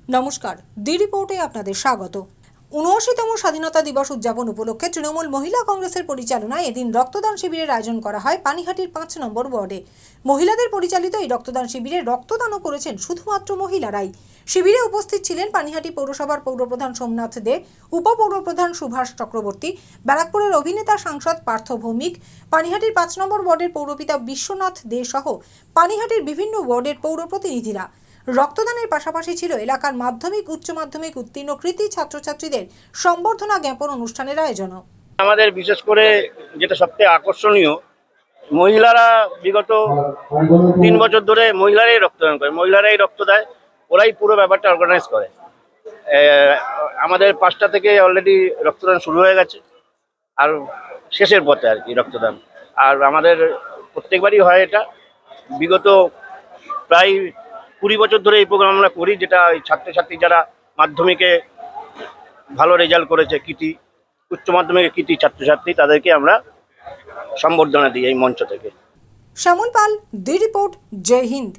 নমস্কার, দি রিপোর্টে আপনাদের স্বাগত। ৭৯তম স্বাধীনতা দিবস উদযাপন উপলক্ষে তৃণমূল মহিলা কংগ্রেসের পরিচালনায় এদিন রক্তদান শিবিরের আয়োজন করা হয় পানিহাটির ৫ নম্বর ওয়ার্ডে। মহিলাদের পরিচালিত এই রক্তদান শিবিরে রক্তদানও করেছেন শুধুমাত্র মহিলারাই। শিবিরে উপস্থিত ছিলেন পানিহাটি পৌরসভার পৌরপ্রধান সোমনাথ দে, উপপৌরপ্রধান সুভাষ চক্রবর্তী, ব্যারাকপুরের অভিনেতা সাংসদ পার্থ ভৌমিক, পানিহাটির ৫ নম্বর ওয়ার্ডের পৌরপিতা বিশ্বনাথ দে সহ পানিহাটির বিভিন্ন ওয়ার্ডের পৌর প্রতিনিধিরা। রক্তদানের পাশাপাশি ছিল এলাকার মাধ্যমিক উচ্চ মাধ্যমিক উত্তীর্ণ কৃতী ছাত্রছাত্রীদের সম্বর্ধনা জ্ঞাপন অনুষ্ঠানের আয়োজনও। আমাদের বিশেষ করে যেটা সবথেকে আকর্ষণীয়, মহিলারা বিগত ৩ বছর ধরে মহিলারাই রক্তদান করে, মহিলারাই রক্ত দেয়, ওরাই পুরো ব্যাপারটা অর্গানাইজ করে। আমাদের ৫টা থেকে অলরেডি রক্তদান শুরু হয়ে গেছে, আর শেষের পথে আর কি রক্তদান। আর আমাদের প্রত্যেকবারই হয় এটা। বিগত প্রায় ২০ বছর ধরে এই প্রোগ্রাম আমরা করি, যেটা ওই ছাত্রছাত্রী যারা মাধ্যমিকে ভালো রেজাল্ট করেছে, কৃতী উচ্চ মাধ্যমিকের কৃতী ছাত্রছাত্রী, তাদেরকে আমরা সম্বর্ধনা দিই এই মঞ্চ থেকে। শ্যামল পাল, দি রিপোর্ট, জয় হিন্দ।